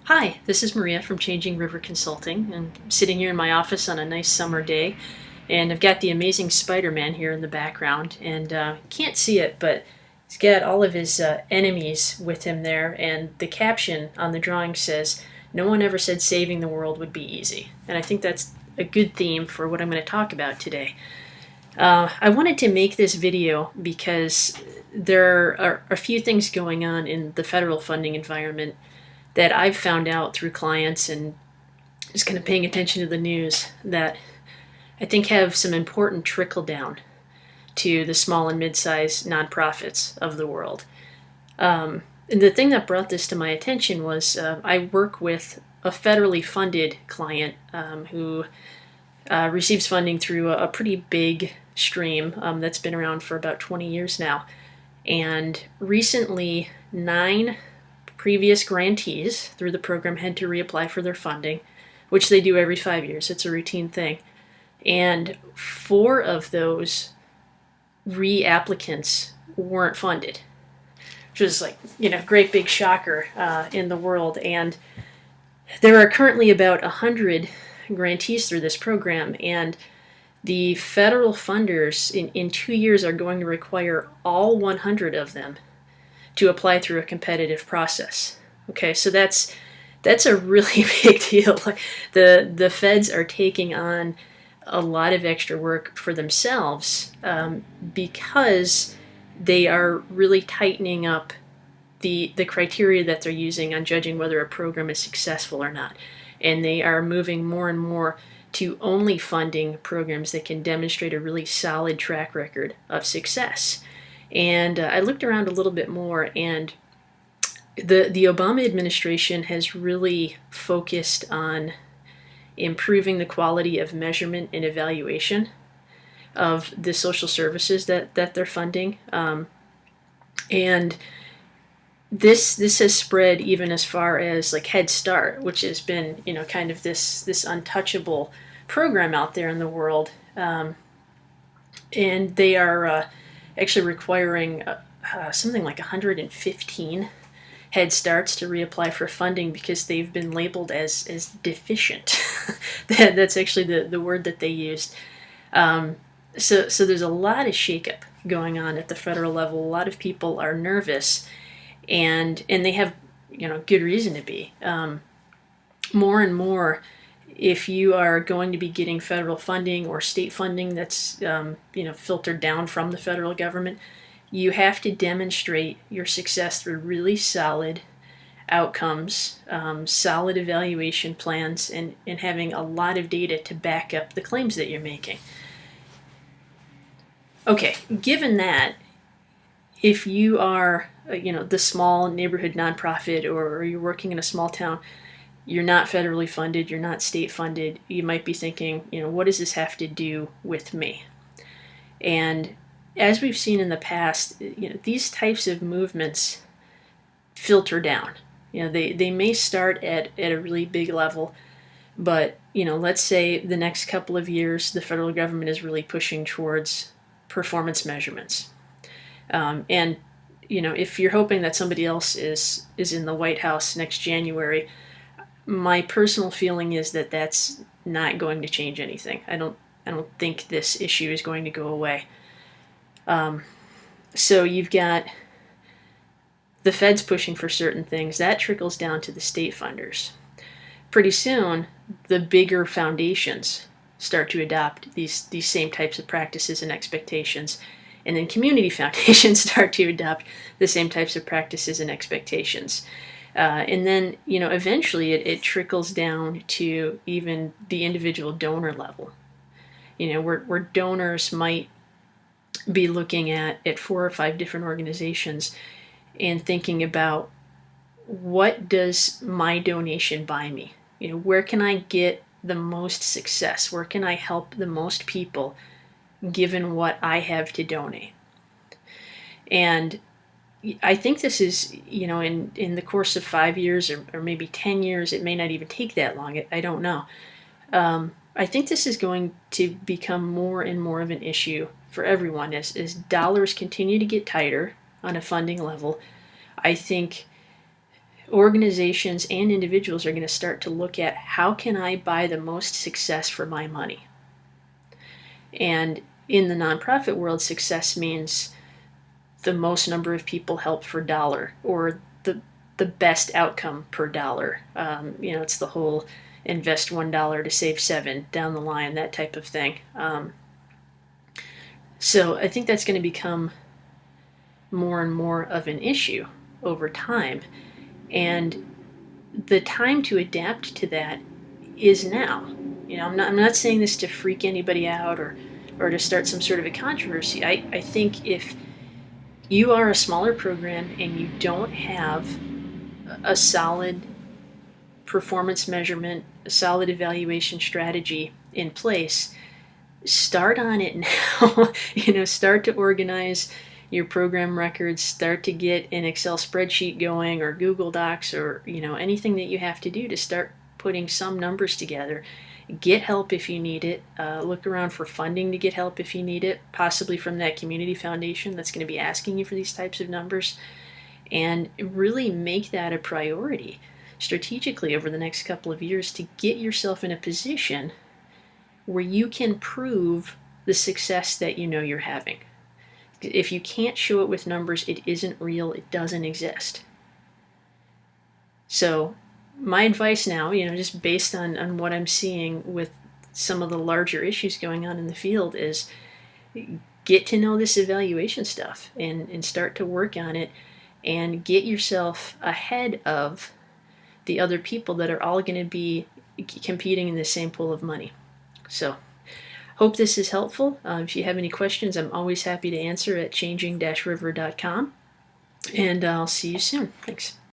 Hi, this is Maria from Changing River Consulting, and I'm sitting here in my office on a nice summer day, and I've got the amazing Spider-Man here in the background, and can't see it, but he's got all of his enemies with him there, and the caption on the drawing says, "No one ever said saving the world would be easy," and I think that's a good theme for what I'm going to talk about today. I wanted to make this video because there are a few things going on in the federal funding environment that I've found out through clients and just kind of paying attention to the news that I think have some important trickle down to the small and mid-sized nonprofits of the world. And the thing that brought this to my attention was I work with a federally funded client who receives funding through a pretty big stream that's been around for about 20 years now. And recently, 9 previous grantees through the program had to reapply for their funding, which they do every 5 years. It's a routine thing. And 4 of those reapplicants weren't funded, which was like, great big shocker in the world. And there are currently about 100 grantees through this program, and the federal funders in 2 years are going to require all 100 of them to apply through a competitive process. Okay, so that's a really big deal. The feds are taking on a lot of extra work for themselves because they are really tightening up the criteria that they're using on judging whether a program is successful or not. And they are moving more and more to only funding programs that can demonstrate a really solid track record of success. And I looked around a little bit more, and the Obama administration has really focused on improving the quality of measurement and evaluation of the social services that they're funding. And this has spread even as far as like Head Start, which has been kind of this untouchable program out there in the world, and they are actually requiring something like 115 Head Starts to reapply for funding because they've been labeled as deficient. That's actually the word that they used. So there's a lot of shakeup going on at the federal level. A lot of people are nervous, and they have good reason to be. More and more, if you are going to be getting federal funding or state funding that's filtered down from the federal government, you have to demonstrate your success through really solid outcomes, solid evaluation plans, and having a lot of data to back up the claims that you're making. Okay, given that, if you are the small neighborhood nonprofit, or you're working in a small town, you're not federally funded, you're not state funded, you might be thinking, what does this have to do with me? And as we've seen in the past, these types of movements filter down. They may start at a really big level, but let's say the next couple of years the federal government is really pushing towards performance measurements. And if you're hoping that somebody else is in the White House next January, my personal feeling is that that's not going to change anything. I don't think this issue is going to go away. So you've got the feds pushing for certain things. That trickles down to the state funders. Pretty soon, the bigger foundations start to adopt these same types of practices and expectations. And then community foundations start to adopt the same types of practices and expectations. And then, eventually it trickles down to even the individual donor level. Where donors might be looking at 4 or 5 different organizations and thinking about, what does my donation buy me? Where can I get the most success? Where can I help the most people given what I have to donate? And I think this is, in the course of 5 years or maybe 10 years, it may not even take that long. I don't know. I think this is going to become more and more of an issue for everyone as dollars continue to get tighter on a funding level. I think organizations and individuals are going to start to look at how can I buy the most success for my money. And in the nonprofit world, success means the most number of people helped for dollar, or the best outcome per dollar. It's the whole invest $1 to save seven down the line, that type of thing. So I think that's going to become more and more of an issue over time. And the time to adapt to that is now. I'm not saying this to freak anybody out or to start some sort of a controversy. I think if you are a smaller program and you don't have a solid performance measurement, a solid evaluation strategy in place, start on it now. Start to organize your program records, start to get an Excel spreadsheet going, or Google Docs, or anything that you have to do to start putting some numbers together. Get help if you need it. Look around for funding to get help if you need it, possibly from that community foundation that's going to be asking you for these types of numbers, and really make that a priority strategically over the next couple of years to get yourself in a position where you can prove the success that you're having. If you can't show it with numbers, it isn't real, it doesn't exist. So my advice now, just based on what I'm seeing with some of the larger issues going on in the field, is get to know this evaluation stuff and start to work on it and get yourself ahead of the other people that are all going to be competing in the same pool of money. So hope this is helpful. If you have any questions, I'm always happy to answer at changing-river.com. And I'll see you soon. Thanks.